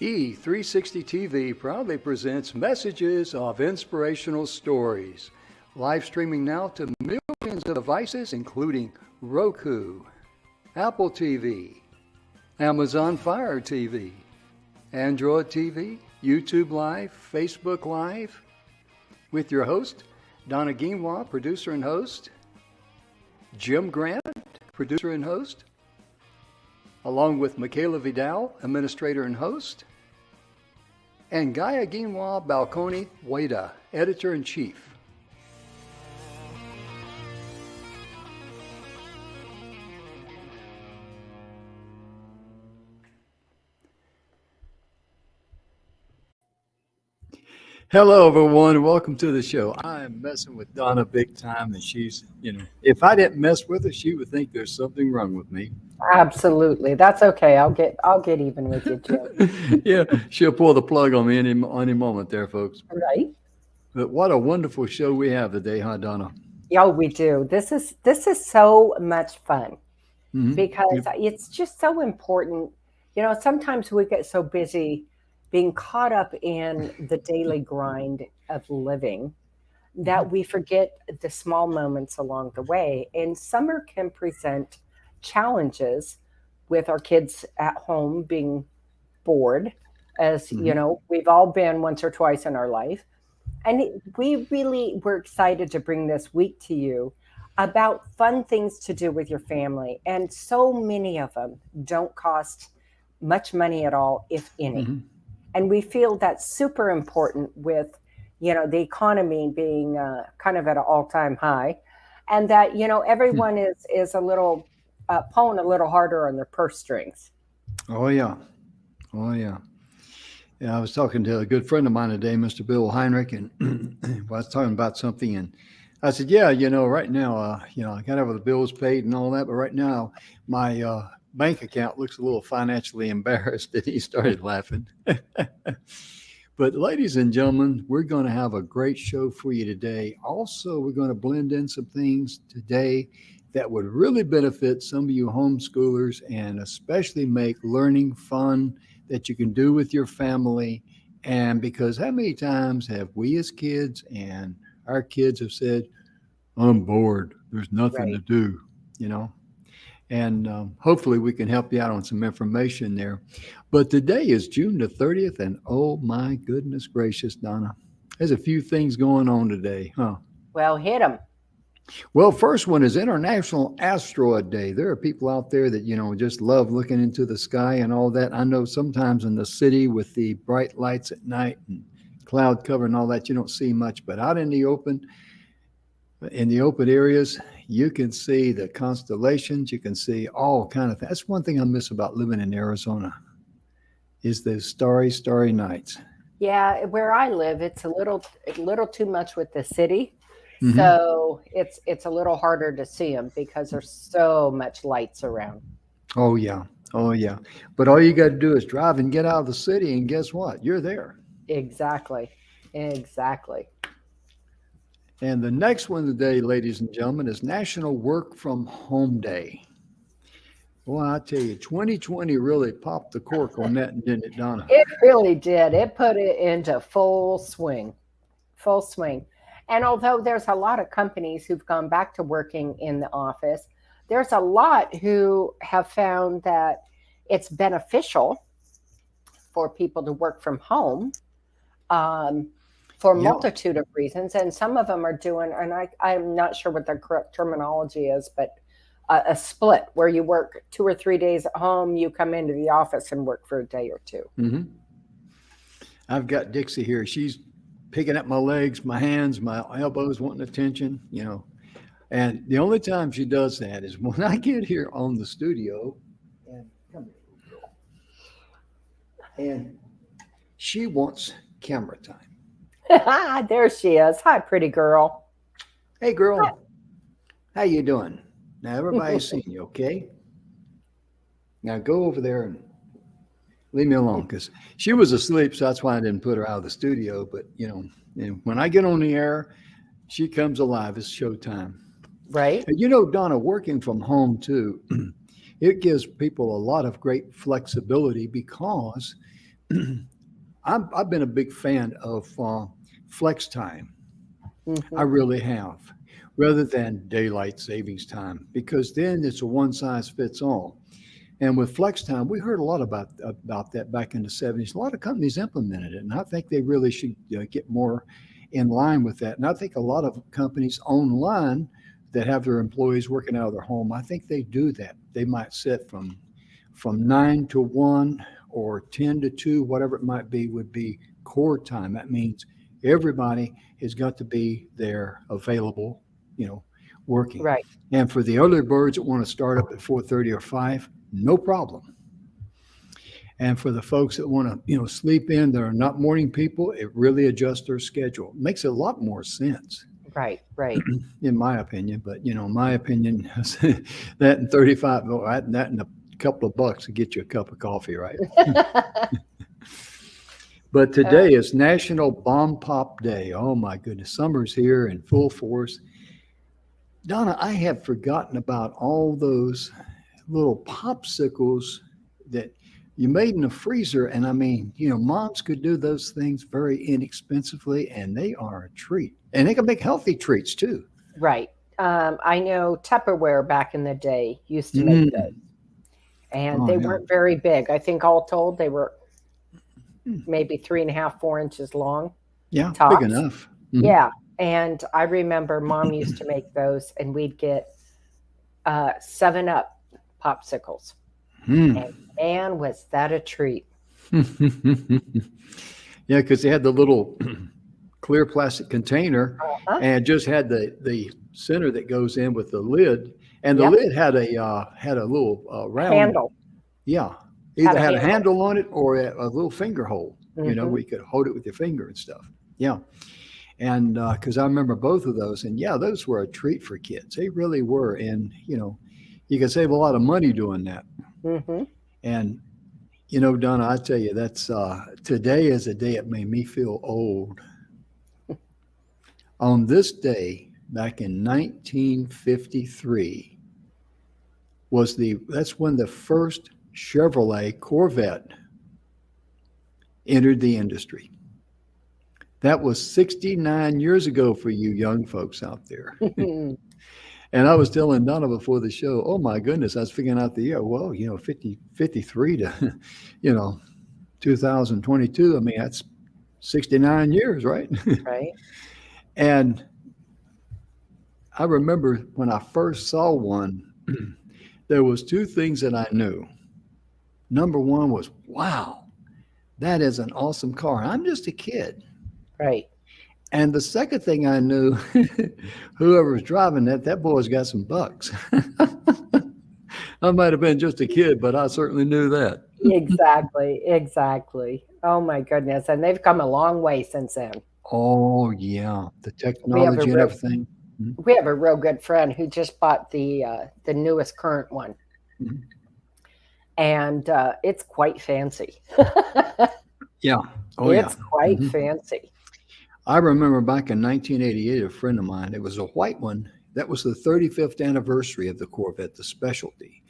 E360 TV proudly presents messages of inspirational stories. Live streaming now to millions of devices, including Roku, Apple TV, Amazon Fire TV, Android TV, YouTube Live, Facebook Live, with your host, Donna Guimwa, producer and host, Jim Grant, producer and host, along with Michaela Vidal, administrator and host, and Gaia Guimwa Balconi Wada, editor-in-chief. Hello, everyone. Welcome to the show. I'm messing with Donna big time, and she's, if I didn't mess with her, she would think there's something wrong with me. Absolutely. That's okay. I'll get even with you, Jim. Yeah, she'll pull the plug on me any moment there, folks. Right. But what a wonderful show we have today, huh, Donna? Yeah, we do. This is so much fun because it's just so important. Sometimes we get so busy being caught up in the daily grind of living that we forget the small moments along the way. And summer can present challenges with our kids at home being bored, as we've all been once or twice in our life. And we really were excited to bring this week to you about fun things to do with your family. And so many of them don't cost much money at all, if any. And we feel that's super important with, the economy being kind of at an all-time high, and that, everyone is a little pulling a little harder on their purse strings. Oh, yeah. Yeah, I was talking to a good friend of mine today, Mr. Bill Heinrich, and I was talking about something, and I said, yeah, right now, I got to have the bills paid and all that, but right now, my bank account looks a little financially embarrassed, and he started laughing. But ladies and gentlemen, we're going to have a great show for you today. Also, we're going to blend in some things today that would really benefit some of you homeschoolers and especially make learning fun that you can do with your family. And because how many times have we as kids and our kids have said, I'm bored, there's nothing to do, And hopefully we can help you out on some information there. But today is June the 30th, and oh my goodness gracious, Donna, there's a few things going on today, huh? Well, hit them. Well, first one is International Asteroid Day. There are people out there that, just love looking into the sky and all that. I know sometimes in the city with the bright lights at night and cloud cover and all that, you don't see much, but out in the open areas, you can see the constellations. You can see all kind of things. That's one thing I miss about living in Arizona is the starry nights. Yeah, where I live, it's a little too much with the city. So it's a little harder to see them because there's so much lights around. Oh, yeah. But all you got to do is drive and get out of the city, and guess what? You're there. Exactly. And the next one today, ladies and gentlemen, is National Work From Home Day. Well, I tell you, 2020 really popped the cork on that, didn't it, Donna? It really did. It put it into full swing. And although there's a lot of companies who've gone back to working in the office, there's a lot who have found that it's beneficial for people to work from home. For a multitude of reasons, and some of them are doing, and I'm not sure what the correct terminology is, but a split where you work 2 or 3 days at home, you come into the office and work for a day or two. I've got Dixie here. She's picking up my legs, my hands, my elbows, wanting attention, And the only time she does that is when I get here on the studio, and come here, girl. And she wants camera time. There she is. Hi, pretty girl. Hey, girl. Hi. How you doing? Now, everybody's seeing you, okay? Now, go over there and leave me alone because she was asleep, so that's why I didn't put her out of the studio. But, when I get on the air, she comes alive. It's showtime. Right. And Donna, working from home, too, it gives people a lot of great flexibility because I've been a big fan of flex time. I Hmm. really have, rather than daylight savings time, because then it's a one size fits all. And with flex time, we heard a lot about that back in the 70s. A lot of companies implemented it, and I think they really should get more in line with that. And I think a lot of companies online that have their employees working out of their home, I think they do that. They might set from 9 to 1 or 10 to 2, whatever it might be, would be core time. That means everybody has got to be there available, working. Right. And for the early birds that want to start up at 4:30 or 5, no problem. And for the folks that want to, sleep in, that are not morning people, it really adjusts their schedule. Makes a lot more sense, Right. Right. in my opinion. But my opinion is that in 35, that in a couple of bucks to get you a cup of coffee, right? But Uh, today is National Bomb Pop Day. Oh my goodness, summer's here in full force. Donna, I have forgotten about all those little popsicles that you made in the freezer. And I mean, moms could do those things very inexpensively, and they are a treat. And they can make healthy treats too. right. I know Tupperware back in the day used to make those, Mm. and Oh, they yeah. weren't very big. I think all told, they were maybe 3.5, 4 inches long, Yeah, big tops. enough. Hmm. Yeah. And I remember mom used to make those, and we'd get 7 Up popsicles. Mm. And man, was that a treat. Yeah, because they had the little clear plastic container, Uh-huh. and just had the center that goes in with the lid, and the Yep. lid had a little round, Handle. yeah, Had either a had a handle. handle on it or a little finger hole, Hmm. where you could hold it with your finger and stuff. Yeah, and because I remember both of those, and yeah, those were a treat for kids. They really were, and you can save a lot of money doing that. Hmm. And Donna, I tell you, that's today is a day it made me feel old. On this day, back in 1953, that's when the first Chevrolet Corvette entered the industry. That was 69 years ago for you young folks out there. And I was telling Donna before the show, oh my goodness, I was figuring out the year. Well, 53 to, you know, 2022. I mean, that's 69 years, right? Right. And I remember when I first saw one, there was two things that I knew. Number one was, wow, that is an awesome car. I'm just a kid. Right. And the second thing I knew, whoever was driving that boy's got some bucks. I might have been just a kid, but I certainly knew that. Exactly. Exactly. Oh my goodness. And they've come a long way since then. Oh yeah, the We have a technology and real everything. Mhm. we have a real good friend who just bought the newest current one, Mhm. and it's quite fancy. Yeah. Oh yeah. It's quite Hmm. fancy. I remember back in 1988, a friend of mine, it was a white one. That was the 35th anniversary of the Corvette, the specialty.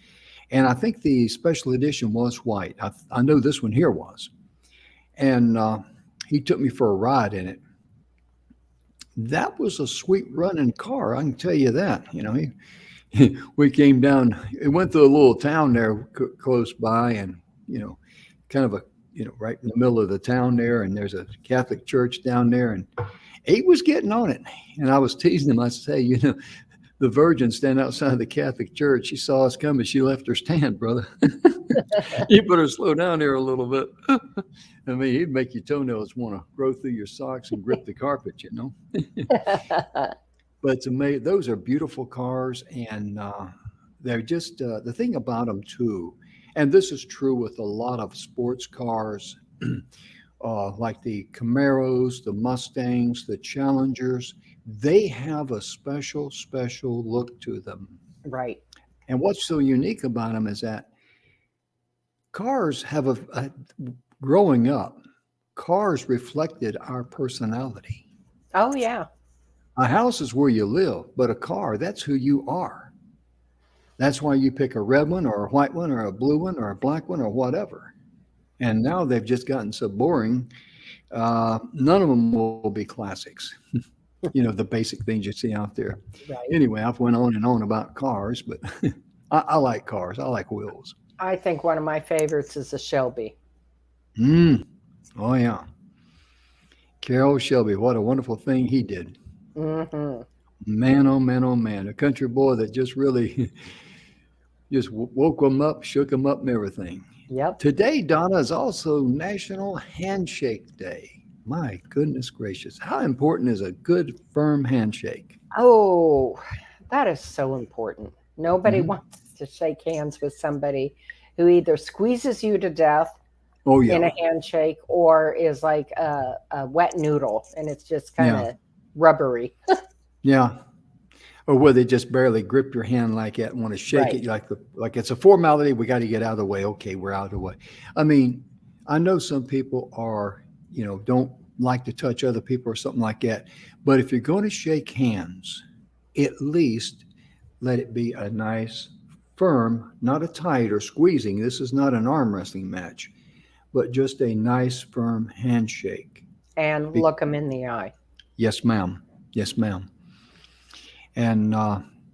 And I think the special edition was white. I know this one here was. And he took me for a ride in it. That was a sweet running car, I can tell you that. We came down, it went through a little town there close by, and, kind of right in the middle of the town there. And there's a Catholic church down there. And he was getting on it. And I was teasing him. I said, hey, the Virgin standing outside the Catholic church. She saw us coming. She left her stand, brother. You better slow down here a little bit. I mean, he'd make your toenails want to grow through your socks and grip the carpet. But it's amazing. Those are beautiful cars, and they're just the thing about them too. And this is true with a lot of sports cars, like the Camaros, the Mustangs, the Challengers. They have a special look to them. Right. And what's so unique about them is that cars have growing up, cars reflected our personality. Oh yeah. A house is where you live, but a car, that's who you are. That's why you pick a red one or a white one or a blue one or a black one or whatever. And now they've just gotten so boring. None of them will be classics. The basic things you see out there. Right. Anyway, I've went on and on about cars, but I like cars. I like wheels. I think one of my favorites is a Shelby. Mm. Oh yeah, Carroll Shelby. What a wonderful thing he did. Hmm. Man, oh man, oh man, a country boy that just really just woke him up, shook him up, and everything. Yep. Today, Donna, is also National Handshake Day. My goodness gracious, how important is a good, firm handshake? Oh, that is so important. Nobody Hmm. wants to shake hands with somebody who either squeezes you to death Oh in yeah, a handshake or is like a wet noodle and it's just kind yeah, of rubbery. yeah. Or where they just barely grip your hand like that and want to shake Right. it like it's a formality. We got to get out of the way. Okay, we're out of the way. I mean, I know some people are, don't like to touch other people or something like that. But if you're going to shake hands, at least let it be a nice, firm, not a tight or squeezing. This is not an arm wrestling match, but just a nice, firm handshake. And Be- look them in the eye. yes, ma'am. Yes, ma'am. And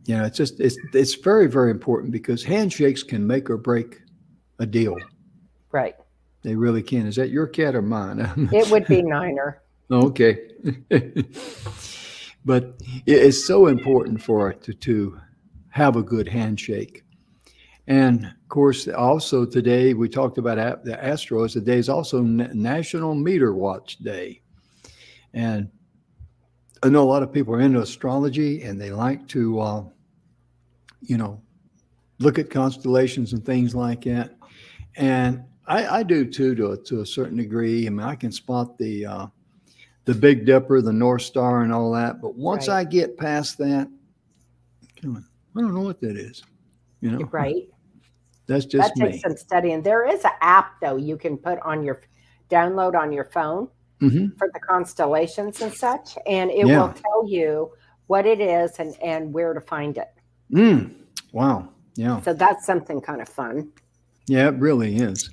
it's very very important because handshakes can make or break a deal. Right. They really can. Is that your cat or mine? It would be Niner. Okay. But it's so important for it to have a good handshake. And of course, also today we talked about the asteroids. Today is also National Meter Watch Day. And I know a lot of people are into astrology and they like to, you know, look at constellations and things like that. And I do too, to a certain degree. I mean, I can spot the Big Dipper, the North Star, and all that. But once Right. I get past that, come on, I don't know what that is. You know, Right. that's That just takes me. some studying. There is an app though you can put on your download on your phone Hmm. for the constellations and such, and it will Yeah. tell you what it is and where to find it. Mm. Wow. Yeah. So that's something kind of fun. Yeah, it really is.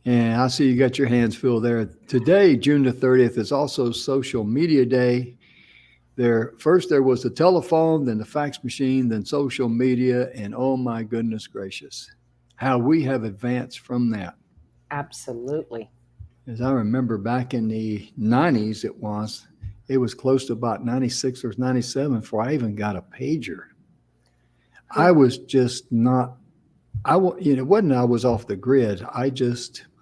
And I see you got your hands full there. Today, June the 30th, is also Social Media Day. There was the telephone, then the fax machine, then social media, and oh my goodness gracious, how we have advanced from that. Absolutely. As I remember back in the 90s, it was close to about 96 or 97 before I even got a pager. I was just not, it wasn't I was off the grid. I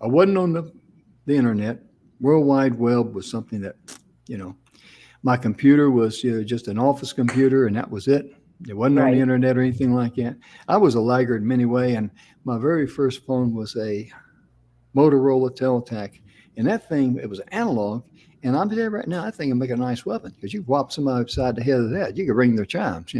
wasn't on the internet. World Wide Web was something that, you know, my computer was just an office computer and that was it. It wasn't on the Right. internet or anything like that. I was a laggard in many ways. And my very first phone was a Motorola Teletac. And that thing, it was analog. And I'm there right now. I think it'd make a nice weapon because you whop somebody upside the head of that, you could ring their chimes.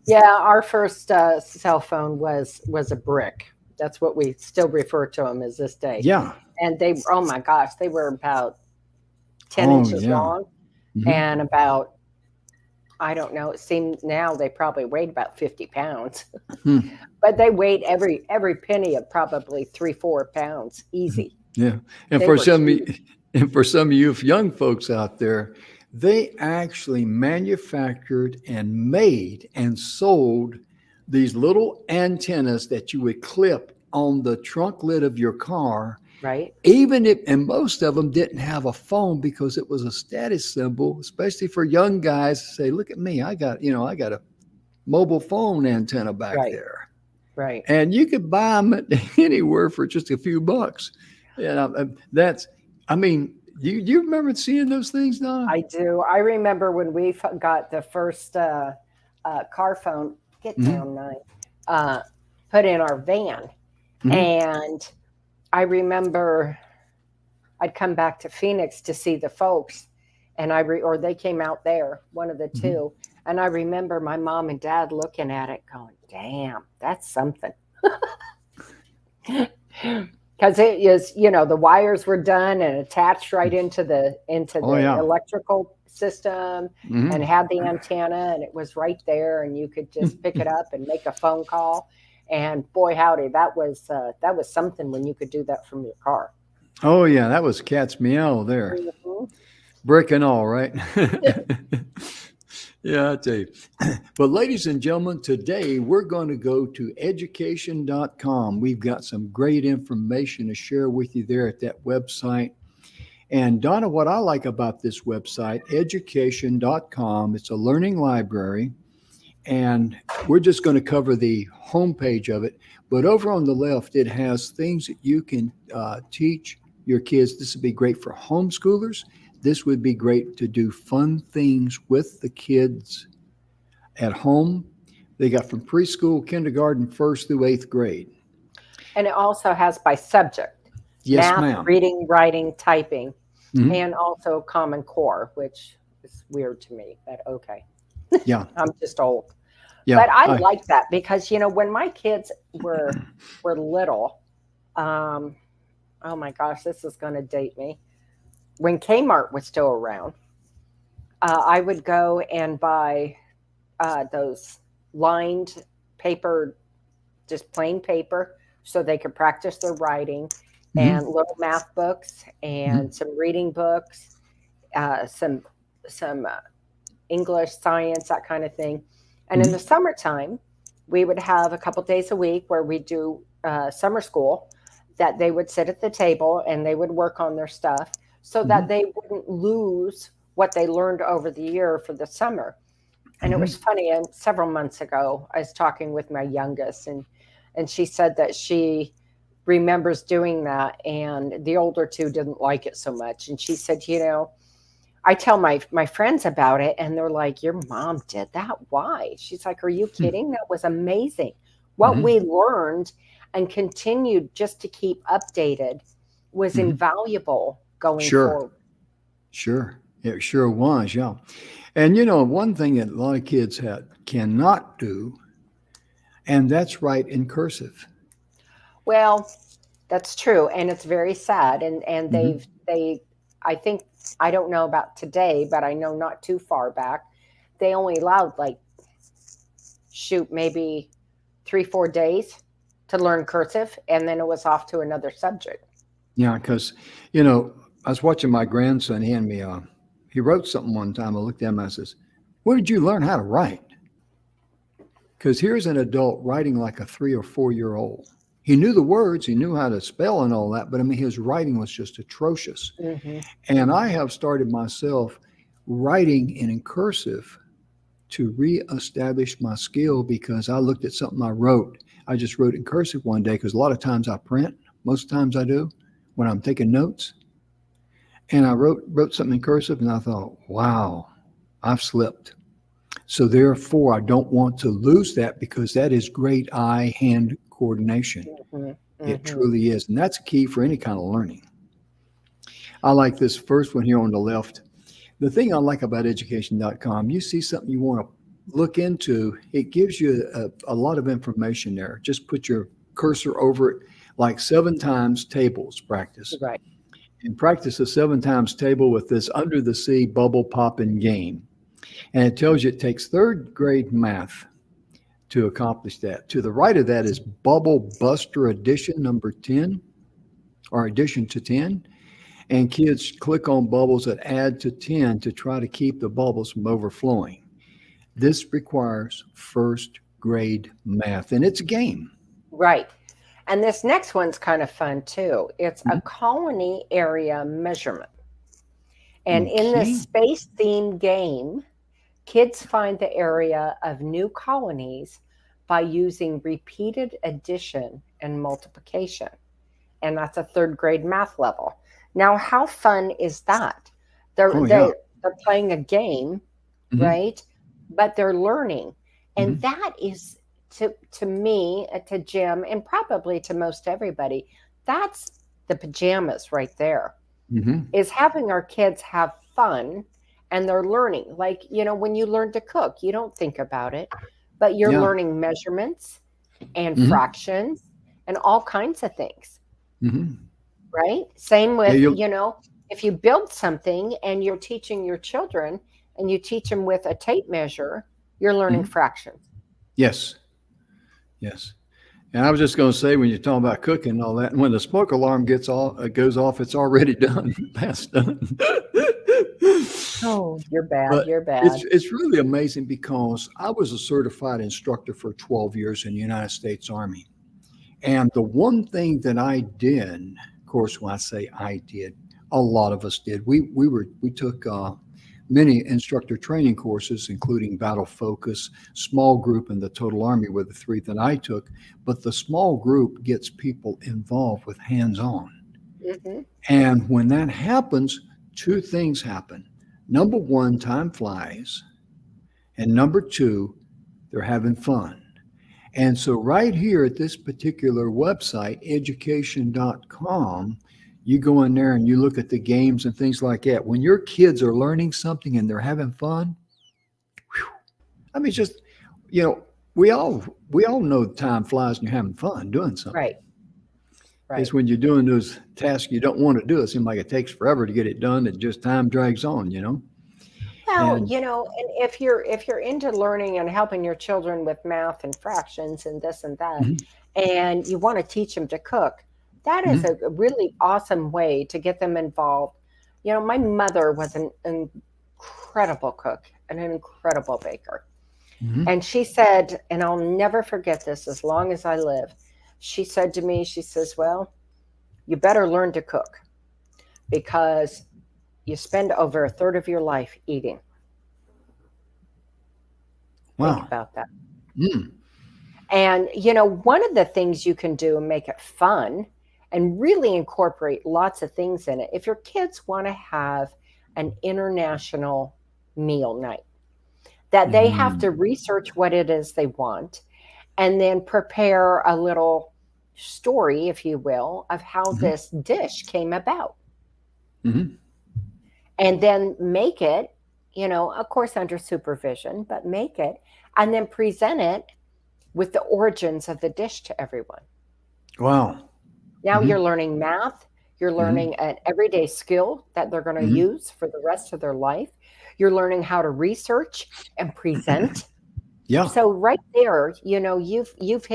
Yeah, our first cell phone was a brick. That's what we still refer to them as this day. Yeah. And they, oh my gosh, they were about 10 Oh, inches yeah. long Hmm. and about, I don't know, it seemed now they probably weighed about 50 pounds. Hmm. But they weighed every penny of probably 3-4 pounds easy. Yeah. And They for were some, huge. and for some of you young folks out there, they actually manufactured and made and sold these little antennas that you would clip on the trunk lid of your car. Right. Even if, and most of them didn't have a phone because it was a status symbol, especially for young guys to say, look at me, I got a mobile phone antenna back Right. there. Right. And you could buy them anywhere for just a few bucks. I mean, do you remember seeing those things, Donna? I do. I remember when we got the first car phone, get Mhm. down 9, put in our van. Mhm. And I remember I'd come back to Phoenix to see the folks, and or they came out there, one of the Mhm. two. And I remember my mom and dad looking at it going, damn, that's something. Because it is, the wires were done and attached right into the Oh yeah. electrical system and Mhm. had the antenna and it was right there and you could just pick it up and make a phone call. And boy, howdy, that was something when you could do that from your car. Oh yeah, that was cat's meow there. Mhm. Brick and all, right? Yeah, I tell you. But ladies and gentlemen, today we're going to go to education.com. We've got some great information to share with you there at that website. And Donna, what I like about this website, education.com, it's a learning library. And we're just going to cover the homepage of it. But over on the left, it has things that you can teach your kids. This would be great for homeschoolers. This would be great to do fun things with the kids at home. They got from preschool, kindergarten, first through eighth grade. And it also has by subject. Yes, math, ma'am. reading, writing, typing, Mhm. and also Common Core, which is weird to me. But okay. Yeah. I'm just old. Yeah. But I like that because, when my kids were little, oh my gosh, this is going to date me. When Kmart was still around, I would go and buy those lined paper, just plain paper, so they could practice their writing, and little math books and some reading books, some English, science, that kind of thing. And in the summertime, we would have a couple days a week where we do summer school, that they would sit at the table and they would work on their stuff so that they wouldn't lose what they learned over the year for the summer. And it was funny. And several months ago, I was talking with my youngest, and she said that she remembers doing that, and the older two didn't like it so much. And she said, I tell my friends about it, and they're like, your mom did that? Why? She's like, are you kidding? That was amazing. What we learned and continued just to keep updated was invaluable going forward. Sure. It sure was, yeah. And one thing that a lot of kids cannot do, and that's write in cursive. Well, that's true, and it's very sad. And they I think, I don't know about today, but I know not too far back, they only allowed maybe 3-4 days to learn cursive, and then it was off to another subject. Yeah, because I was watching my grandson hand me he wrote something one time. I looked at him and I says, where did you learn how to write? Because here's an adult writing like a 3 or 4-year-old. He knew the words, he knew how to spell and all that, but his writing was just atrocious. And I have started myself writing in cursive to reestablish my skill, because I looked at something I wrote. I just wrote in cursive one day, because a lot of times I print, most times I do, when I'm taking notes. And I wrote something in cursive, and I thought, wow, I've slipped. So therefore, I don't want to lose that, because that is great eye-hand coordination. It truly is. And that's a key for any kind of learning. I like this first one here on the left. The thing I like about education.com, you see something you want to look into, it gives you a lot of information there. Just put your cursor over it, like 7 times tables practice. Right. And practice a 7 times table with this under the sea bubble popping game. And it tells you it takes 3rd grade math to accomplish that. To the right of that is Bubble Buster Edition number 10, or addition to 10. And kids click on bubbles that add to 10 to try to keep the bubbles from overflowing. This requires 1st grade math, and it's a game. Right. And this next one's kind of fun too. It's a colony area measurement. And in this space themed game, kids find the area of new colonies by using repeated addition and multiplication. And that's a 3rd grade math level. Now, how fun is that? They're playing a game, right? But they're learning. And that is, to me, to Jim, and probably to most everybody, that's the pajamas right there, is having our kids have fun, and they're learning. Like, when you learn to cook, you don't think about it, but you're learning measurements and fractions and all kinds of things. Right? Same with, if you build something and you're teaching your children and you teach them with a tape measure, you're learning fractions. Yes. And I was just going to say, when you're talking about cooking and all that, and when the smoke alarm goes off, it's already done. That's done. Oh, you're bad. But You're bad. it's really amazing because I was a certified instructor for 12 years in the United States Army. And the one thing that I did, of course, when I say I did, a lot of us did. We took many instructor training courses, including Battle Focus, Small Group, and the Total Army were the three that I took. But the small group gets people involved with hands-on. Mm-hmm. And when that happens, two things happen. Number one, time flies. And number two, they're having fun. And so, right here at this particular website, education.com, you go in there and you look at the games and things like that. When your kids are learning something and they're having fun, whew, I mean, just, you know, we all know time flies when you're having fun doing something. Right. Right. It's when you're doing those tasks you don't want to do. It seems like it takes forever to get it done. It just time drags on, you know. Well, And and if you're into learning and helping your children with math and fractions and this and that, mhm, and you want to teach them to cook, that is mhm, a really awesome way to get them involved. My mother was an incredible cook and an incredible baker. mhm. And she said, and I'll never forget this as long as I live, she said to me, she says, well, you better learn to cook because you spend over a third of your life eating. Think Wow. about that. Mm, And, one of the things you can do and make it fun and really incorporate lots of things in it, if your kids want to have an international meal night, that they have to mm, research what it is they want and then prepare a little story, if you will, of how mhm, this dish came about. mhm. And then make it, of course, under supervision, but make it and then present it with the origins of the dish to everyone. Wow. Now you're Mhm, learning math, you're mhm, learning an everyday skill that they're going to mhm. use for the rest of their life. You're learning how to research and present. Yeah. So right there, you've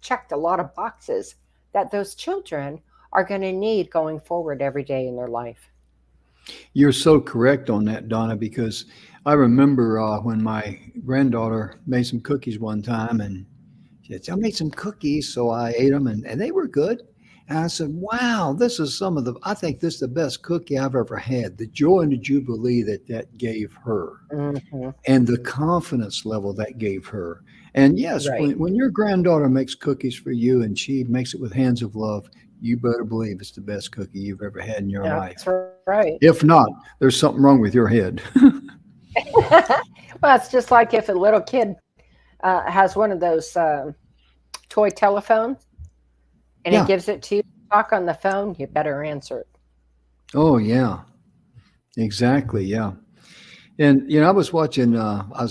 checked a lot of boxes that those children are going to need going forward every day in their life. You're so correct on that, Donna, because I remember when my granddaughter made some cookies one time and she said, I made some cookies, so I ate them and they were good. And I said, wow, I think this is the best cookie I've ever had. The joy and the jubilee that gave her Hmm. and the confidence level that gave her. And yes, Right. when your granddaughter makes cookies for you and she makes it with hands of love, you better believe it's the best cookie you've ever had in your That's life. right. If not, there's something wrong with your head. Well, it's just like if a little kid has one of those toy telephones and he Yeah. gives it to you to talk on the phone, you better answer it. Oh, yeah. Exactly. Yeah. And, I was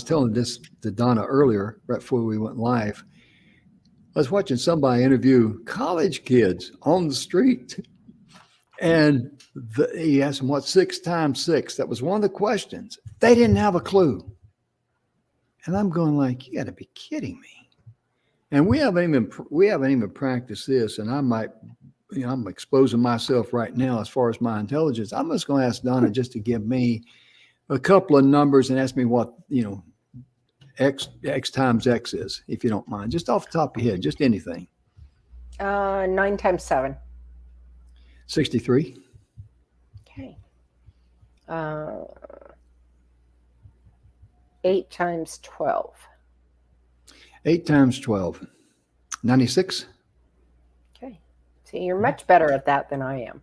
telling this to Donna earlier, right before we went live. I was watching somebody interview college kids on the street. And he asked them, what, 6 times 6? That was one of the questions. They didn't have a clue. And I'm going like, you got to be kidding me. And we haven't even practiced this. And I might, I'm exposing myself right now as far as my intelligence. I'm just going to ask Donna just to give me a couple of numbers and ask me what, X times X is, if you don't mind, just off the top of your head, just anything. 9 times 7. 63, Okay. Uh, 8 times 12. 8 times 12, 96. Okay. See, you're much better at that than I am.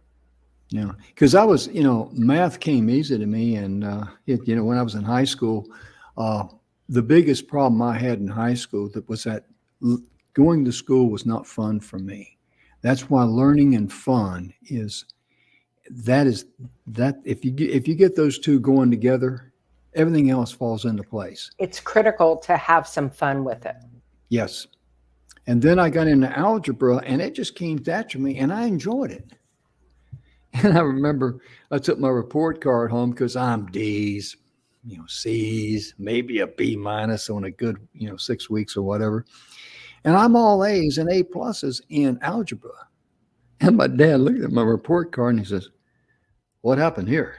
Yeah, because math came easy to me, and when I was in high school, uh, the biggest problem I had in high school going to school was not fun for me. That's why learning and fun is that if you get those two going together, everything else falls into place. It's critical to have some fun with it. Yes, and then I got into algebra, and it just came naturally, and I enjoyed it. And I remember I took my report card home because I'm D's, C's, maybe a B minus on a good, 6 weeks or whatever. And I'm all A's and A pluses in algebra. And my dad looked at my report card and he says, "What happened here?"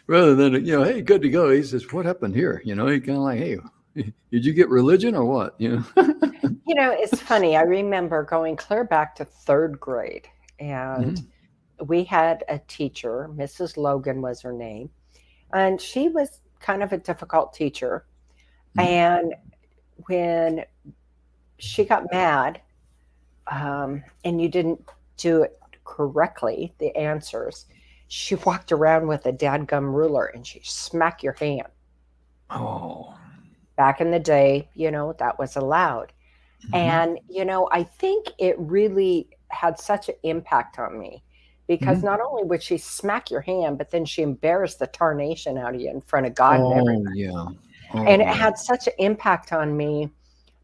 Rather than, hey, good to go. He says, "What happened here?" He kind of like, "Hey, did you get religion or what?" It's funny. I remember going clear back to third grade, and we had a teacher, Mrs. Logan was her name, and she was kind of a difficult teacher. And when she got mad, and you didn't do it correctly, the answers, she walked around with a dadgum ruler and she smack your hand. Oh. Back in the day, that was allowed. And, I think it really had such an impact on me because not only would she smack your hand, but then she embarrassed the tarnation out of you in front of God and everybody. Yeah. And it had such an impact on me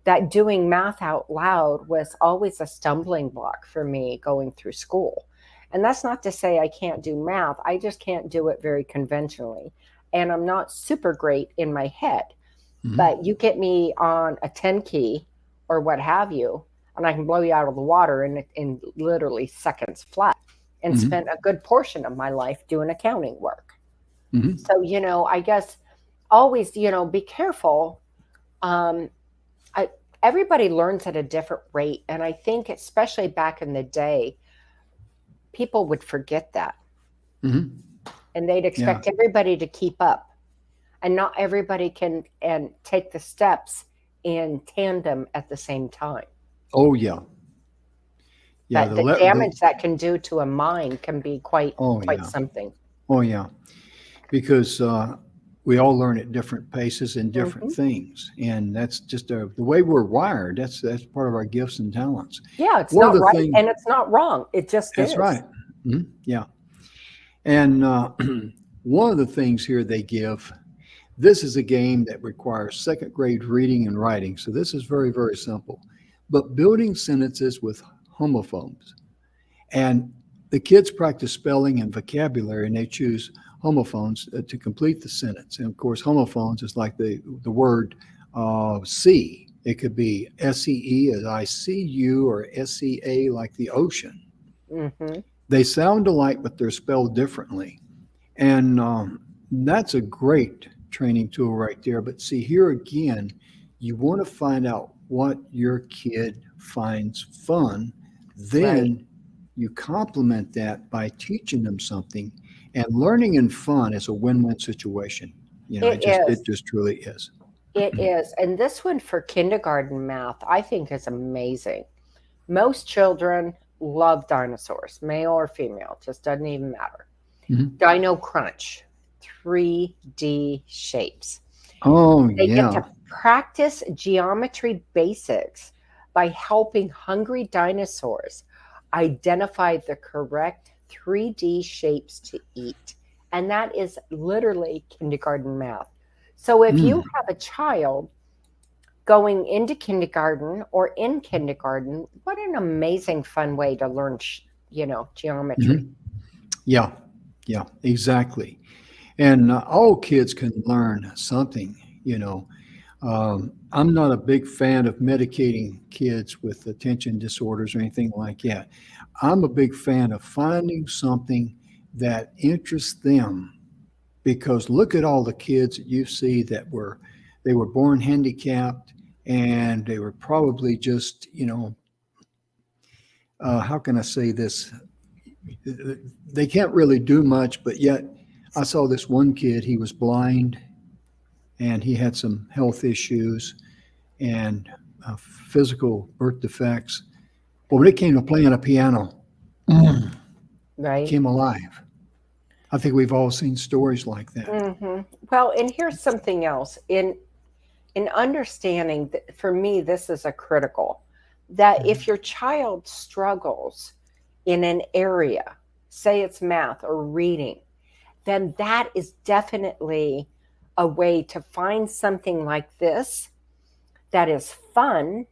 that doing math out loud was always a stumbling block for me going through school. And that's not to say I can't do math. I just can't do it very conventionally. And I'm not super great in my head. But you get me on a 10 key or what have you, and I can blow you out of the water in literally seconds flat, and spent a good portion of my life doing accounting work. So, I guess always, be careful. Everybody learns at a different rate. And I think especially back in the day, people would forget that. And they'd expect everybody to keep up. And not everybody can take the steps in tandem at the same time. Oh, yeah. Yeah, the damage that can do to a mind can be quite something. Oh, yeah. Because we all learn at different paces and different things. And that's just the way we're wired. That's part of our gifts and talents. Yeah, it's not right and it's not wrong. It just is. That's right. Yeah. And one of the things here they give, this is a game that requires second grade reading and writing. So this is very, very simple. But building sentences with homophones. And the kids practice spelling and vocabulary, and they choose homophones to complete the sentence. And of course, homophones is like the word see. It could be SEE as I see you, or SEA like the ocean. They sound alike, but they're spelled differently. And that's a great training tool right there. But see, here again, you want to find out what your kid finds fun. Then you complement that by teaching them something. And learning and fun is a win-win situation. It just truly is. It is. And this one for kindergarten math, I think is amazing. Most children love dinosaurs, male or female, just doesn't even matter. Dino Crunch, 3D shapes. Oh, they get to practice geometry basics by helping hungry dinosaurs identify the correct 3D shapes to eat. And that is literally kindergarten math. So if you have a child going into kindergarten or in kindergarten, what an amazing fun way to learn, geometry. Yeah, exactly. And all kids can learn something, I'm not a big fan of medicating kids with attention disorders or anything like that. I'm a big fan of finding something that interests them, because look at all the kids that you see that they were born handicapped, and they were probably just, how can I say this? They can't really do much, but yet I saw this one kid, he was blind and he had some health issues and physical birth defects. But when it came to playing a piano, right, came alive. I think we've all seen stories like that. Well, and here's something else. In understanding that, for me, this is a critical, that if your child struggles in an area, say it's math or reading, then that is definitely a way to find something like this that is fun,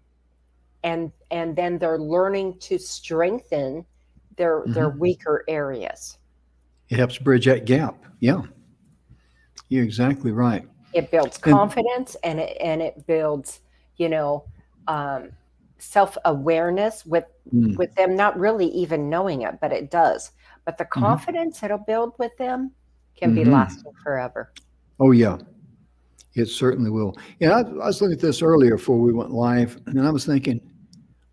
and then they're learning to strengthen their weaker areas. It helps bridge that gap. Yeah, you're exactly right. It builds And confidence, and it builds, you know, um, self-awareness mm, with them not really even knowing it, but it does. But the mhm, confidence it'll build with them can be mhm. lasting forever. Oh yeah, it certainly will. Yeah, I was looking at this earlier before we went live, and I was thinking,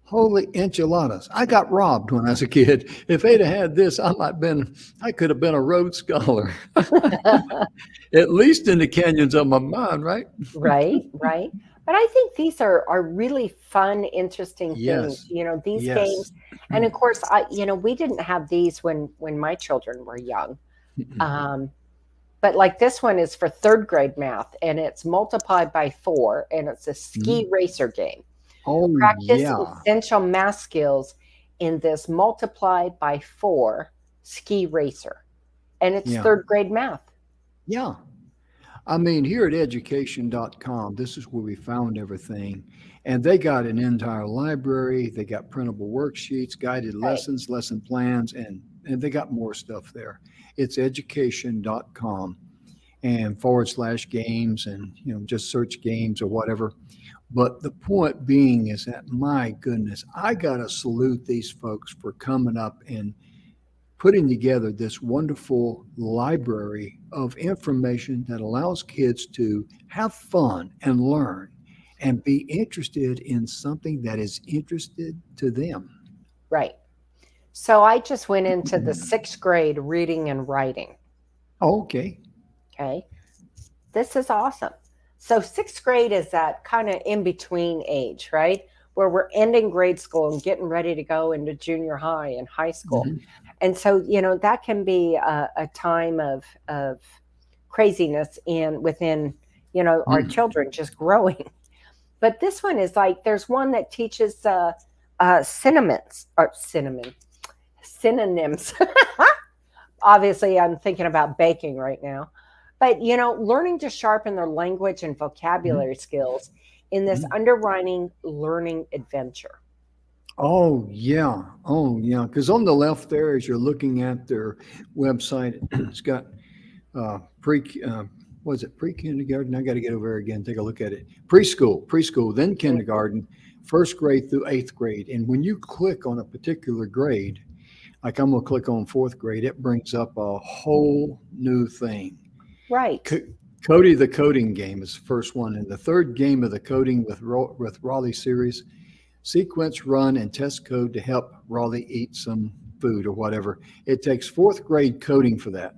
holy enchiladas! I got robbed when I was a kid. If they'd have had this, I could have been a Rhodes Scholar, at least in the canyons of my mind, right? Right, right. But I think these are really fun, interesting things. Yes, These yes. games, and of course, we didn't have these when my children were young. Um, but like this one is for third grade math, and it's multiplied by 4, and it's a ski Mhm. racer game. Oh Practice yeah, essential math skills in this multiplied by 4 ski racer, and it's yeah, third grade math. yeah. I mean, here at education.com, this is where we found everything. And they got an entire library. They got printable worksheets, guided Right, lessons, lesson plans, and they got more stuff there. It's education.com and /games, and just search games or whatever. But the point being is that, my goodness, I got to salute these folks for coming up and putting together this wonderful library of information that allows kids to have fun and learn and be interested in something that is interested to them. right. So I just went into the 6th grade reading and writing. Okay. Okay. This is awesome. So 6th grade is that kind of in between age, right? Where we're ending grade school and getting ready to go into junior high and high school. Mhm. And so, that can be a time of craziness within, our Mm. children just growing. But this one is like, there's one that teaches synonyms. Obviously, I'm thinking about baking right now. But, learning to sharpen their language and Mhm. vocabulary skills in this Mhm. underwriting learning adventure. Oh, yeah. Oh, yeah. Because on the left there, as you're looking at their website, it's got pre was it pre-kindergarten? I got to get over there again, take a look at it. Preschool, then Mhm. kindergarten, first grade through eighth grade. And when you click on a particular grade, like I'm gonna click on fourth grade, it brings up a whole new thing. Right, Co- Cody the coding game is the first one, and the third game of the coding with Raleigh series. Sequence, run, and test code to help Raleigh eat some food or whatever. It takes fourth grade coding for that.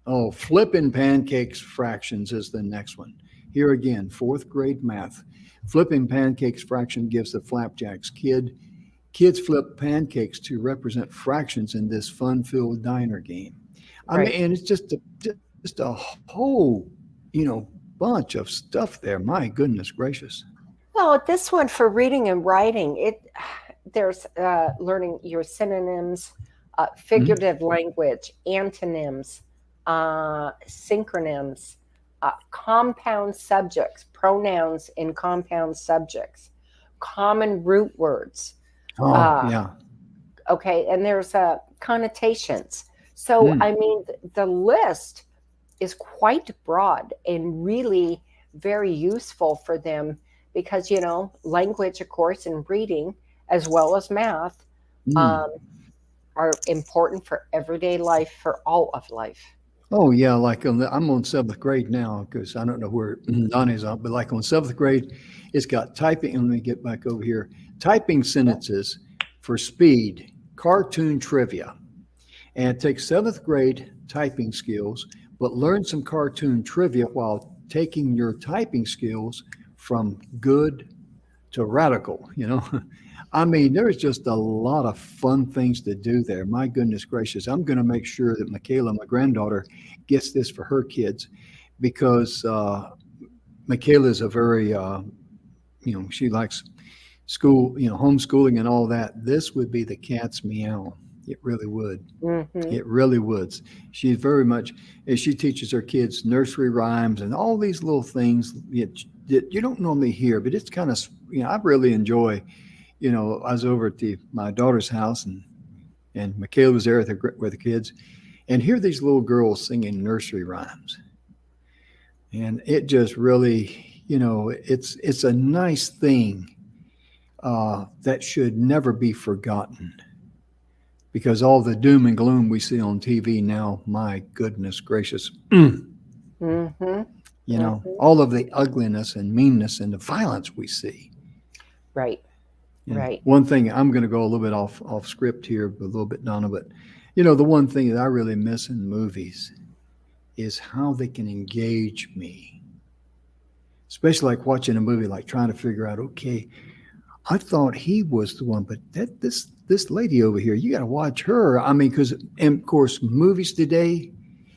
Oh, flipping pancakes fractions is the next one. Here again, fourth grade math. Flipping pancakes fraction gives the flapjacks kids flip pancakes to represent fractions in this fun-filled diner game. I mean, right. and it's just a whole, you know, bunch of stuff there. My goodness gracious. Well, this one for reading and writing, there's learning your synonyms, Mhm. figurative language, antonyms, synchronyms, compound subjects, pronouns in compound subjects, common root words. Oh, Uh, yeah. okay, and there's connotations. So, Mm. I mean, the list is quite broad and really very useful for them because, language, of course, and reading, as well as math, Mm. um, are important for everyday life, for all of life. Oh yeah, like I'm on seventh grade now because I don't know where Donnie's on, but like on seventh grade, it's got typing. Let me get back over here. Typing sentences for speed, cartoon trivia, and it takes seventh grade typing skills, but learn some cartoon trivia while taking your typing skills from good to radical. I mean, there's just a lot of fun things to do there. My goodness gracious. I'm going to make sure that Michaela, my granddaughter, gets this for her kids because Michaela is a very, she likes school, homeschooling and all that. This would be the cat's meow. It really would. Hmm. It really would. She's very much, as she teaches her kids nursery rhymes and all these little things that you don't normally hear, but it's kind of, I really enjoy. I was over at my daughter's house, and Michaela was there with the kids, and hear these little girls singing nursery rhymes. And it just really, it's a nice thing that should never be forgotten because all the doom and gloom we see on TV now, my goodness gracious, Mm-hmm. all of the ugliness and meanness and the violence we see. Right. Right. One thing, I'm going to go a little bit off script here, a little bit, Donna, but the one thing that I really miss in movies is how they can engage me, especially like watching a movie, like trying to figure out, okay, I thought he was the one, but this lady over here, you got to watch her. I mean, because, and of course, movies today,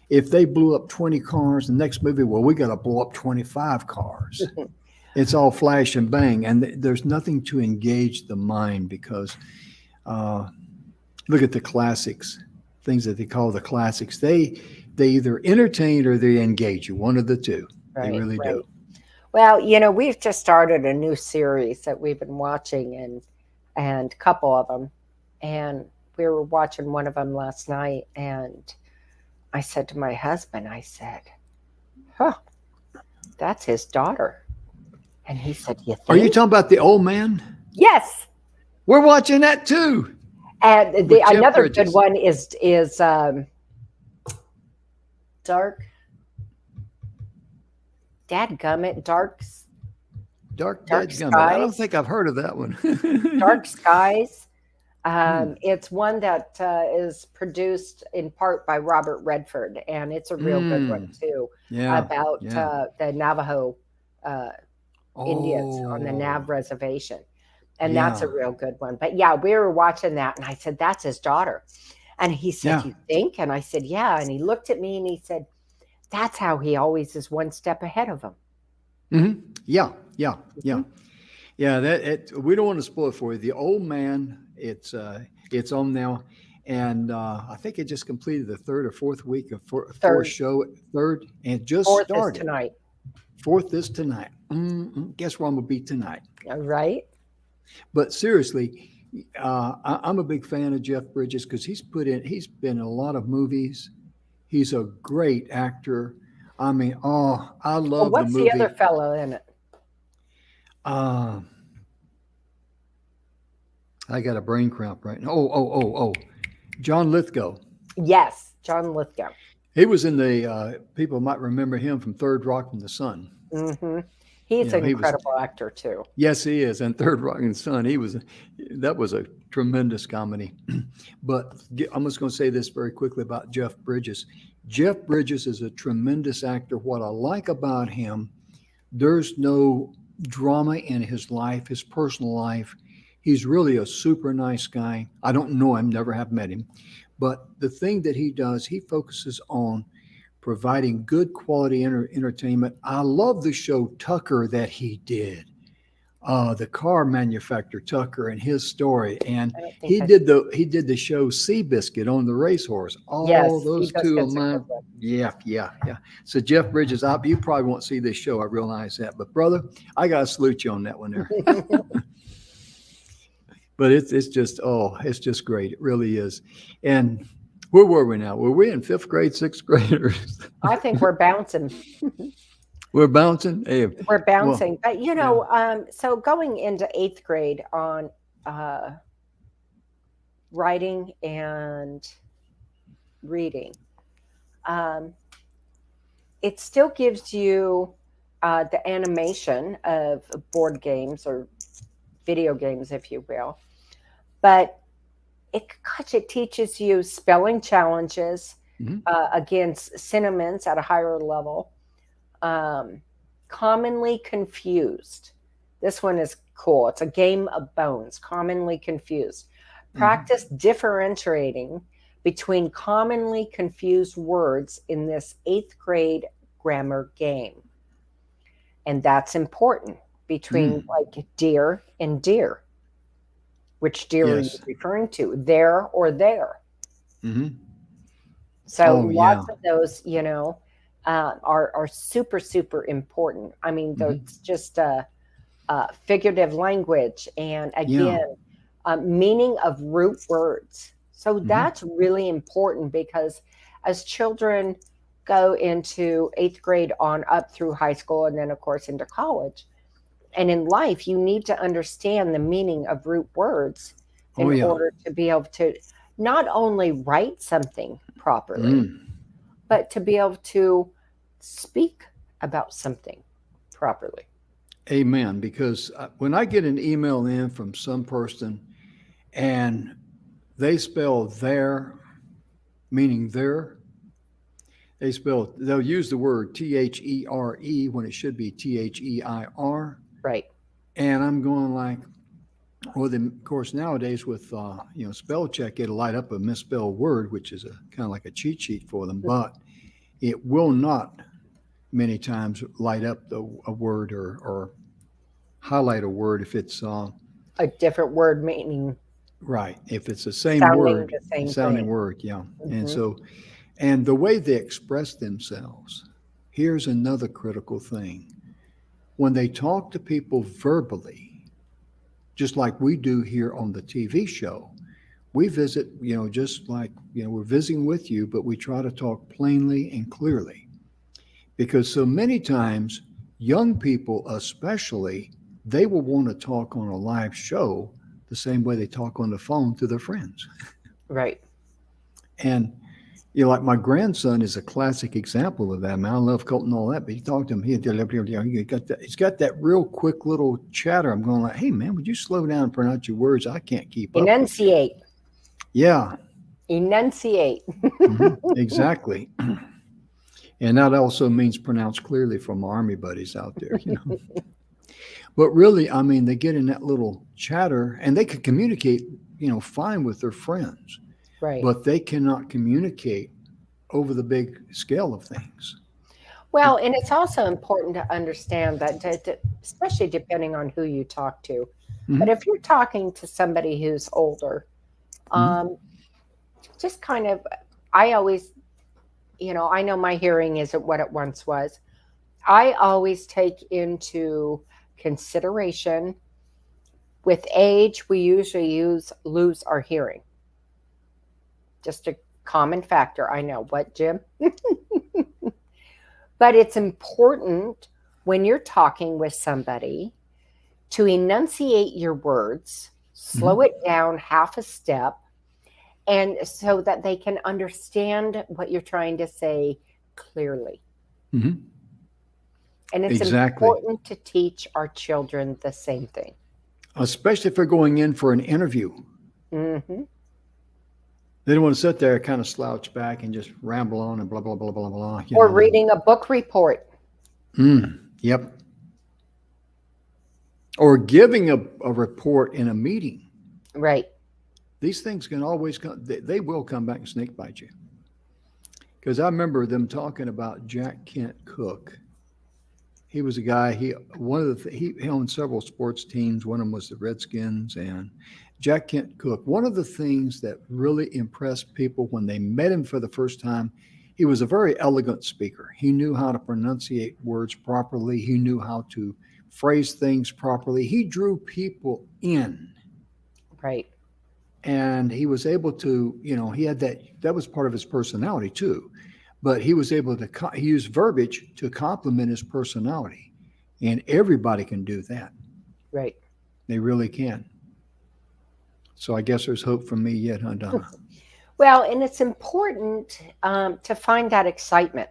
if they blew up 20 cars, the next movie, well, we got to blow up 25 cars. It's all flash and bang, and there's nothing to engage the mind because look at the classics, things that they call the classics. They either entertain or they engage you, one of the two. They really do. Well, we've just started a new series that we've been watching, and a couple of them, and we were watching one of them last night, and I said to my husband, I said, "Huh, that's his daughter." And he said, "You think?" Are you talking about the old man? Yes. We're watching that too. And another good one is Dark. Dadgummit, Dark Skies. I don't think I've heard of that one. Dark Skies. It's one that is produced in part by Robert Redford, and it's a real good one too. About the Navajo Indians on the Nav reservation. And that's a real good one. But yeah, we were watching that, and I said, "That's his daughter." And he said, "You think?" And I said, "Yeah." And he looked at me and he said, "That's how he always is one step ahead of him." Mm-hmm. Yeah. We don't want to spoil it for you. The old man, it's on now, and I think it just completed the third or fourth week of fourth show. Third, and just fourth started. Is tonight. Fourth is tonight. Guess where I'm gonna be tonight? All right. But seriously, I'm a big fan of Jeff Bridges because he's been in a lot of movies. He's a great actor. I mean, I love the movie. What's the other fellow in it? I got a brain cramp right now. Oh. John Lithgow. Yes, John Lithgow. He was in the, people might remember him from Third Rock from the Sun. Mm-hmm. He's an incredible actor too. Yes, he is. And Third Rock from the Sun, that was a tremendous comedy. But I'm just going to say this very quickly about Jeff Bridges. Jeff Bridges is a tremendous actor. What I like about him, there's no drama in his life, his personal life. He's really a super nice guy. I don't know him, never have met him. But the thing that he does, he focuses on providing good quality entertainment. I love the show Tucker that he did. The car manufacturer Tucker and his story, and he did the show Seabiscuit on the racehorse. Those two of mine. Yeah. So Jeff Bridges, you probably won't see this show. I realize that, but brother, I gotta salute you on that one there. But it's just great. It really is. And where were we now? Were we in fifth grade, sixth grade? I think we're bouncing. We're bouncing. Hey, we're bouncing, but so going into eighth grade on writing and reading, it still gives you the animation of board games or video games, if you will, but it teaches you spelling challenges against synonyms at a higher level. Commonly confused. This one is cool. It's a game of bones. Commonly confused. Practice differentiating between commonly confused words in this eighth grade grammar game. And that's important between like dear and dear. Which deer are you referring to? There or there? So lots of those, are super, super important. I mean, it's just figurative language and again, meaning of root words. So that's really important because as children go into 8th grade on up through high school and then, of course, into college. And in life, you need to understand the meaning of root words Oh, in yeah. order to be able to not only write something properly, but to be able to speak about something properly. Amen. Because when I get an email in from some person and they spell their, meaning their, they'll use the word THERE when it should be THEIR. Right. And I'm going like, well, then, of course, nowadays with, spell check, it'll light up a misspelled word, which is kind of like a cheat sheet for them, but it will not many times light up a word or highlight a word if it's a different word meaning right. If it's the same sounding word, the same sounding thing. word, yeah. And the way they express themselves, here's another critical thing. When they talk to people verbally, just like we do here on the TV show, we visit, just like, we're visiting with you, but we try to talk plainly and clearly. Because so many times, young people especially, they will want to talk on a live show the same way they talk on the phone to their friends. Right. And, like my grandson is a classic example of that. Man, I love Colton and all that, but you talk to him, he's got that real quick little chatter. I'm going like, hey, man, would you slow down and pronounce your words? I can't keep up. Enunciate. Yeah. Enunciate. Exactly. And that also means pronounce clearly from our Army buddies out there, But really, I mean, they get in that little chatter and they can communicate, fine with their friends. Right. But they cannot communicate over the big scale of things. Well, and it's also important to understand that, especially depending on who you talk to. But if you're talking to somebody who's older, just kind of, I always, I know my hearing isn't what it once was. I always take into consideration with age, we usually lose our hearing. Just a common factor. I know. What, Jim? But it's important when you're talking with somebody to enunciate your words, slow it down half a step, and so that they can understand what you're trying to say clearly. And it's important to teach our children the same thing. Especially if they're going in for an interview. They don't want to sit there, kind of slouch back and just ramble on and blah, blah, blah, blah, blah. Or reading a book report. Yep. Or giving a report in a meeting. Right. These things can always come, they will come back and snake bite you. Because I remember them talking about Jack Kent Cooke. He was a guy, he owned several sports teams. One of them was the Redskins. And Jack Kent Cooke, one of the things that really impressed people when they met him for the first time, he was a very elegant speaker. He knew how to pronunciate words properly. He knew how to phrase things properly. He drew people in. Right. And he was able to, he had that was part of his personality too. But he was able to use verbiage to complement his personality. And everybody can do that. Right. They really can. So I guess there's hope for me yet, huh, Donna? Well, and it's important to find that excitement.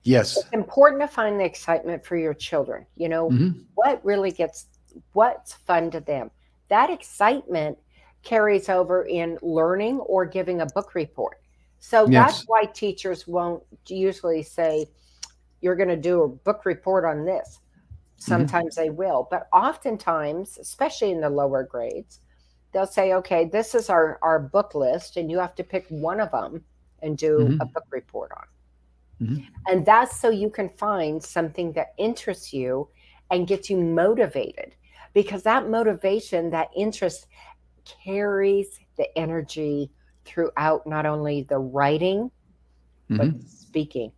Yes. It's important to find the excitement for your children. What's fun to them. That excitement carries over in learning or giving a book report. So that's why teachers won't usually say, you're going to do a book report on this. Sometimes they will, but oftentimes, especially in the lower grades, they'll say, okay, this is our book list, and you have to pick one of them and do a book report on. And that's so you can find something that interests you and gets you motivated, because that motivation, that interest carries the energy throughout not only the writing, but the speaking.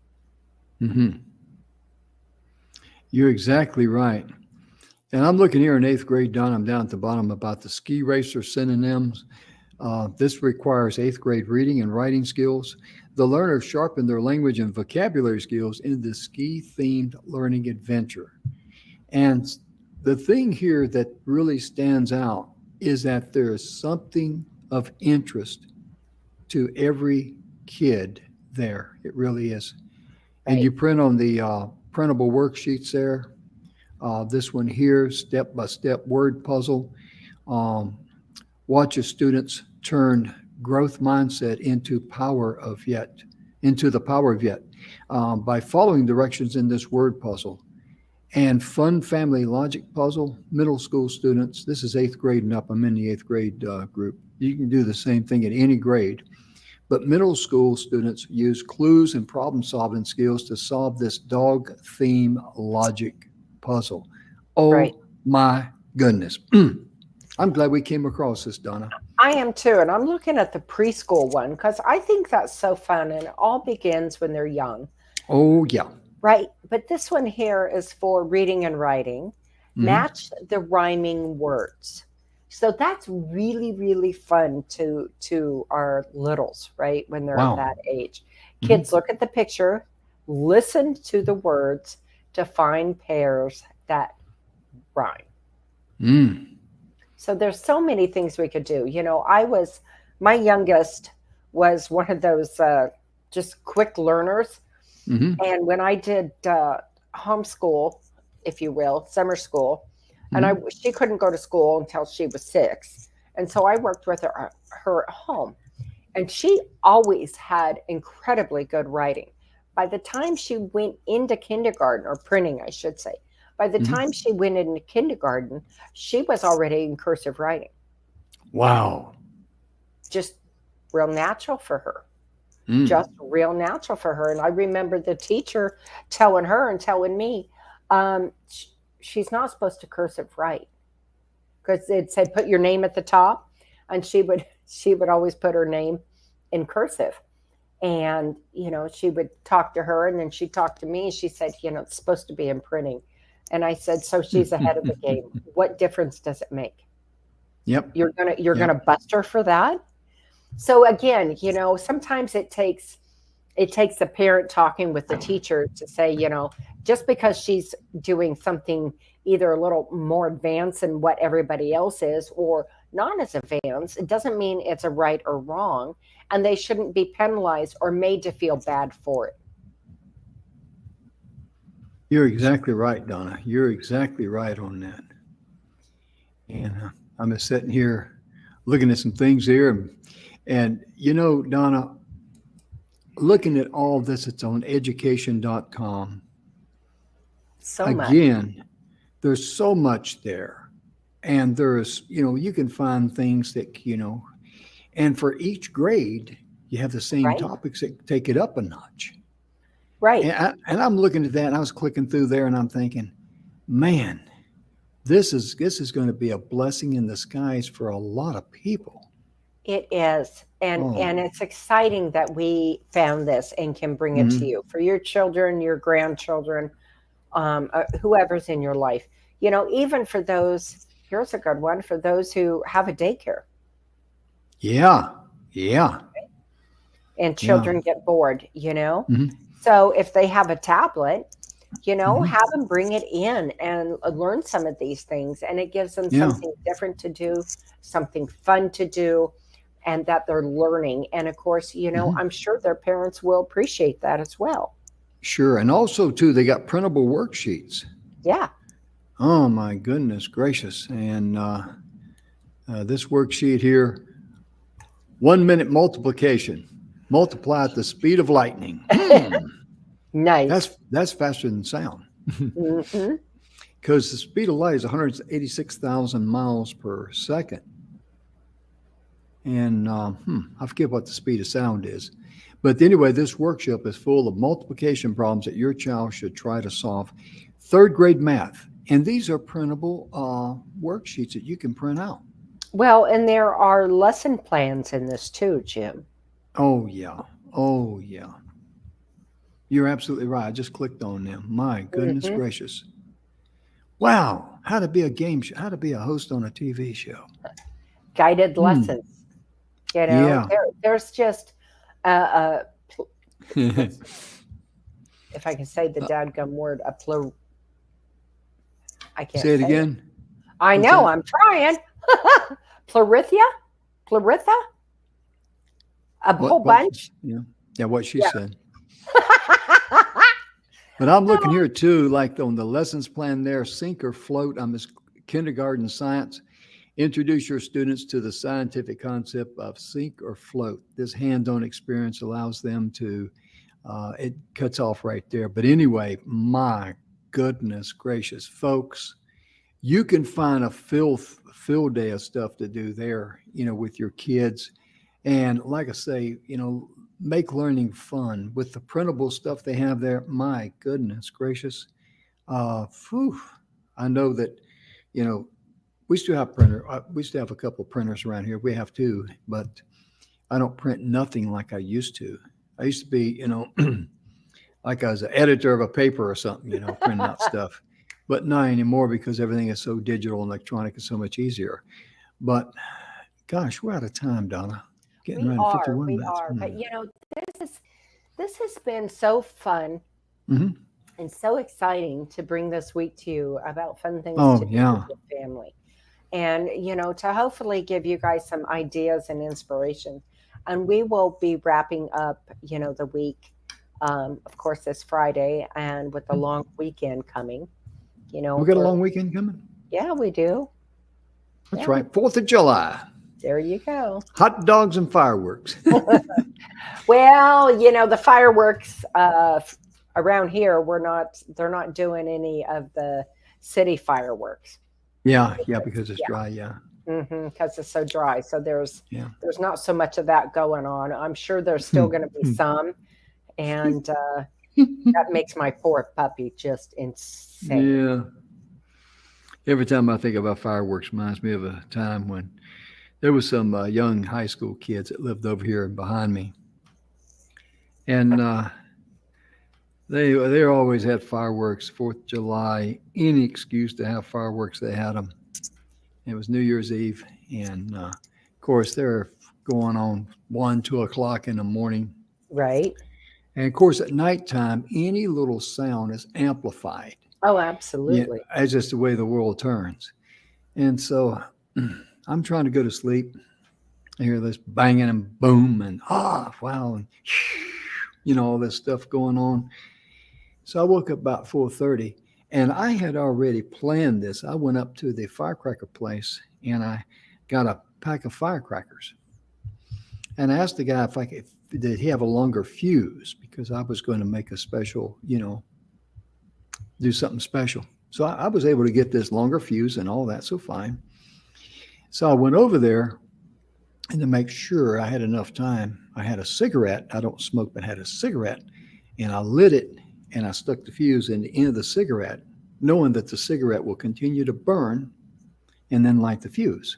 You're exactly right. And I'm looking here in 8th grade, Don, I'm down at the bottom about the ski racer synonyms. This requires 8th grade reading and writing skills. the learners sharpen their language and vocabulary skills in this ski-themed learning adventure. And the thing here that really stands out is that there is something of interest to every kid there. It really is. And you Right. print on the printable worksheets there. This one here, step-by-step word puzzle. Um, Watch as students turn growth mindset into the power of yet, by following directions in this word puzzle. And fun family logic puzzle, middle school students. This is eighth grade and up. I'm in the eighth grade group. You can do the same thing at any grade. But middle school students use clues and problem solving skills to solve this dog theme logic puzzle. Right. Oh my goodness. I'm glad we came across this, Donna. I am too. And I'm looking at the preschool one because I think that's so fun. And it all begins when they're young. Oh, yeah. Right. But this one here is for reading and writing. Match the rhyming words. So that's really, really fun to our littles, right? When they're at Wow. that age. Kids look at the picture, listen to the words to find pairs that rhyme. Mm. So there's so many things we could do. You know, my youngest was one of those just quick learners. And when I did homeschool, if you will, summer school, and she couldn't go to school until she was 6. And so I worked with her at home. And she always had incredibly good writing. By the time she went into kindergarten, or printing, I should say, by the time she went into kindergarten, she was already in cursive writing. Wow. Just real natural for her. Just real natural for her. And I remember the teacher telling her and telling me, she's not supposed to cursive write, because they'd say put your name at the top, and she would always put her name in cursive. And you know, she would talk to her, and then she talked to me. She said, you know, it's supposed to be in printing. And I said, so she's ahead of the game. What difference does it make? Yep. You're gonna bust her for that. So again, you know, sometimes it takes the parent talking with the teacher to say, you know, just because she's doing something either a little more advanced than what everybody else is, or not as advanced, it doesn't mean it's a right or wrong, and they shouldn't be penalized or made to feel bad for it. You're exactly right, Donna. You're exactly right on that. And I'm just sitting here looking at some things here. And you know, Donna, looking at all this, it's on education.com. So much. Again, there's so much there. And there's, you know, you can find things that, you know, and for each grade, you have the same Right. topics that take it up a notch. Right. And I'm looking at that, and I was clicking through there, and I'm thinking, man, this is going to be a blessing in the skies for a lot of people. It is. And it's exciting that we found this and can bring it to you for your children, your grandchildren, whoever's in your life. You know, even for those, here's a good one, for those who have a daycare. Yeah. Yeah. And children get bored, you know? So if they have a tablet, you know, have them bring it in and learn some of these things. And it gives them something different to do, something fun to do, and that they're learning. And of course, you know, I'm sure their parents will appreciate that as well. Sure. And also, too, they got printable worksheets. Yeah. Oh, my goodness gracious. And this worksheet here, 1 minute multiplication. Multiply at the speed of lightning. Nice. That's faster than sound. Because the speed of light is 186,000 miles per second. And I forget what the speed of sound is. But anyway, this workshop is full of multiplication problems that your child should try to solve. 3rd grade math. And these are printable worksheets that you can print out. Well, and there are lesson plans in this too, Jim. Oh, yeah. Oh, yeah. You're absolutely right. I just clicked on them. My goodness gracious. Wow. How to be how to be a host on a TV show. Guided lessons. You know, Yeah. there's just If I can say the dadgum word, I can't Say it say it. again. I What's know, that? I'm trying. Pleuritha? Pleuritha? A whole What? bunch? Yeah. What she Yeah. said. But I'm looking here too, like on the lessons plan there, sink or float. I'm this kindergarten science. Introduce your students to the scientific concept of sink or float. This hands-on experience allows them to, it cuts off right there. But anyway, my goodness gracious, folks, you can find a field day of stuff to do there, with your kids. And like I say, make learning fun with the printable stuff they have there. My goodness gracious. Phew, I know that, you know, we still have we still have a couple of printers around here. We have two, but I don't print nothing like I used to. I used to be, like I was an editor of a paper or something, printing out stuff. But not anymore because everything is so digital and electronic and so much easier. But gosh, we're out of time, Donna. Getting We around are, 51 we minutes. are. But this has been so fun Mm-hmm. and so exciting to bring this week to you about fun things Oh, to do yeah. with your family. And, to hopefully give you guys some ideas and inspiration. And we will be wrapping up, the week, of course, this Friday and with the long weekend coming, We got a long weekend coming. Yeah, we do. That's Yeah, right. 4th of July. there you go. Hot dogs and fireworks. Well, the fireworks around here, they're not doing any of the city fireworks. Yeah, because it's dry, yeah. Because it's so dry. So there's Yeah. not so much of that going on. I'm sure there's still going to be some. And that makes my poor puppy just insane. Yeah. Every time I think about fireworks, reminds me of a time when there was some young high school kids that lived over here behind me, and they always had fireworks. 4th of July, any excuse to have fireworks, they had them. It was New Year's Eve, and of course they're going on 1, 2 o'clock in the morning. Right. And of course, at nighttime, any little sound is amplified. Oh, absolutely. Yeah, that's just the way the world turns. And so I'm trying to go to sleep. I hear this banging and boom and wow, and all this stuff going on. So I woke up about 4:30, and I had already planned this. I went up to the firecracker place and I got a pack of firecrackers. And I asked the guy did he have a longer fuse, because I was going to make a special, do something special. So I was able to get this longer fuse and all that, so fine. So I went over there, and to make sure I had enough time, I had a cigarette. I don't smoke, but I had a cigarette, and I lit it, and I stuck the fuse in the end of the cigarette, knowing that the cigarette will continue to burn and then light the fuse.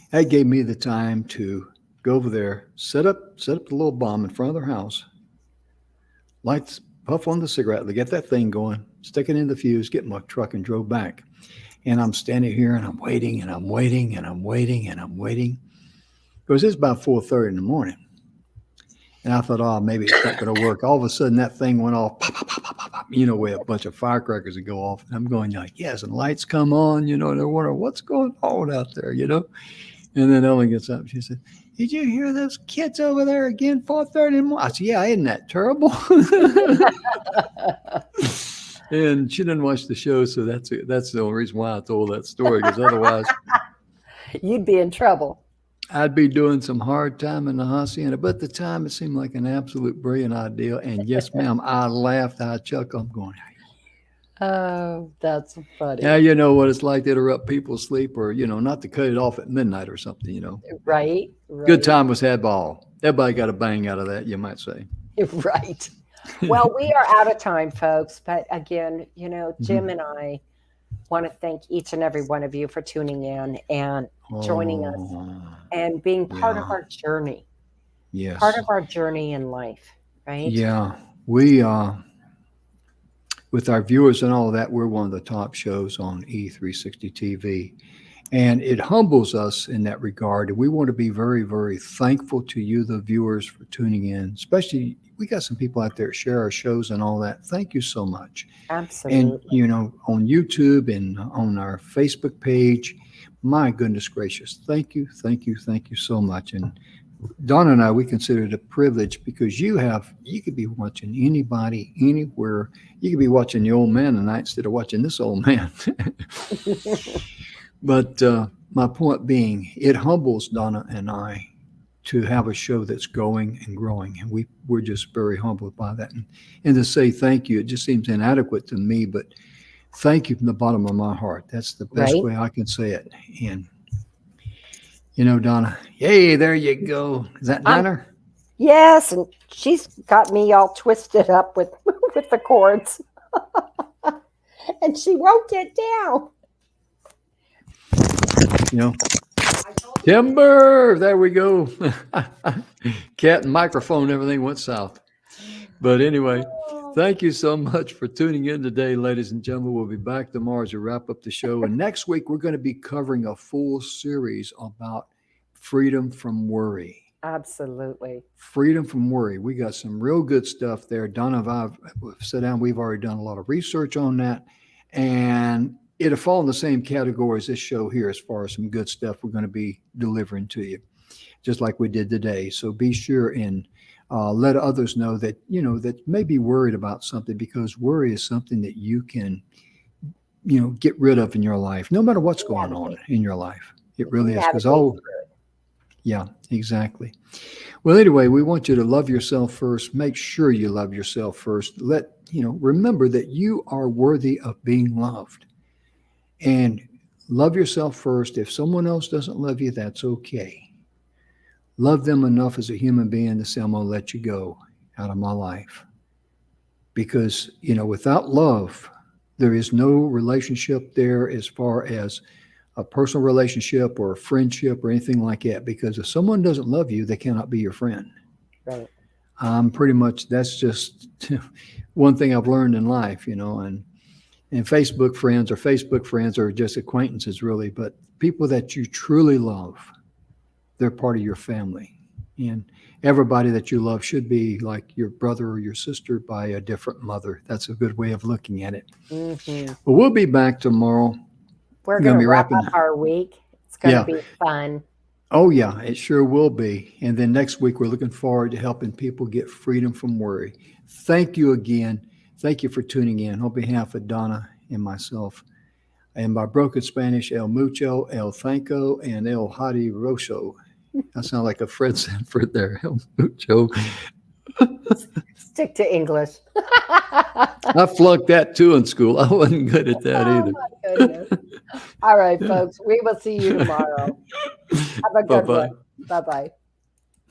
That gave me the time to go over there, set up the little bomb in front of their house, puff on the cigarette, to get that thing going, stick it in the fuse, get in my truck, and drove back. And I'm standing here and I'm waiting and I'm waiting and I'm waiting and I'm waiting. Because it's about 4:30 in the morning. And I thought, maybe it's not going to work. All of a sudden, that thing went off, pop, pop, pop, pop, pop, pop, where a bunch of firecrackers would go off. And I'm going like, yes, and lights come on, and they're wondering what's going on out there, And then Ellen gets up. She said, did you hear those kids over there again, 4:30 in the morning? I said, yeah, isn't that terrible? And she didn't watch the show, so that's the only reason why I told that story, because otherwise you'd be in trouble. I'd be doing some hard time in the hacienda. But at the time, it seemed like an absolute brilliant idea. And yes, ma'am, I laughed, I chuckled. I'm going, oh, that's funny. Yeah, you know what it's like to interrupt people's sleep, or, not to cut it off at midnight or something, Right. Good time was had by all. Everybody got a bang out of that, you might say. Right. Well, we are out of time, folks. But again, Jim and I want to thank each and every one of you for tuning in and joining us and being part of our journey. Yes. Part of our journey in life, right? Yeah. We, with our viewers and all of that, we're one of the top shows on E360 TV. And it humbles us in that regard. And we want to be very, very thankful to you, the viewers, for tuning in. Especially, we got some people out there that share our shows and all that. Thank you so much. And, Absolutely. on YouTube and on our Facebook page, my goodness gracious. Thank you, thank you, thank you so much. And Donna and I, we consider it a privilege because you could be watching anybody, anywhere. You could be watching the old man tonight instead of watching this old man. But my point being, it humbles Donna and I to have a show that's going and growing. And we're just very humbled by that. And to say thank you, it just seems inadequate to me, but thank you from the bottom of my heart. That's the best Right. way I can say it. And, Donna, hey, there you go. Is that Niner? Yes, and she's got me all twisted up with with the cords. And she won't get down. Timber, there we go. Cat and microphone, everything went south. But anyway, thank you so much for tuning in today, ladies and gentlemen. We'll be back tomorrow to wrap up the show. And next week, we're going to be covering a full series about freedom from worry. Absolutely. Freedom from worry. We got some real good stuff there. Donna and I have sat down. We've already done a lot of research on that. And it'll fall in the same category as this show here as far as some good stuff we're going to be delivering to you, just like we did today. So be sure and let others know that, that may be worried about something, because worry is something that you can, get rid of in your life, no matter what's going on in your life. It really is. Because yeah, exactly. Well, anyway, we want you to love yourself first. Make sure you love yourself first. Remember that you are worthy of being loved. And love yourself first. If someone else doesn't love you, that's okay. Love them enough as a human being to say, I'm going to let you go out of my life. Because, without love, there is no relationship there as far as a personal relationship or a friendship or anything like that. Because if someone doesn't love you, they cannot be your friend. Right. That's just one thing I've learned in life, and Facebook friends are just acquaintances, really. But people that you truly love, they're part of your family. And everybody that you love should be like your brother or your sister by a different mother. That's a good way of looking at it. Mm-hmm. But we'll be back tomorrow. We're going to wrap up our week. It's going to be fun. Oh, yeah, it sure will be. And then next week, we're looking forward to helping people get freedom from worry. Thank you again. Thank you for tuning in. On behalf of Donna and myself, and by broken Spanish, El Mucho, El Thanko, and El Hadiroso. I sound like a Fred Sanford there, El Mucho. Stick to English. I flunked that too in school. I wasn't good at that either. My goodness. All right, folks. We will see you tomorrow. Have a good one. Bye-bye.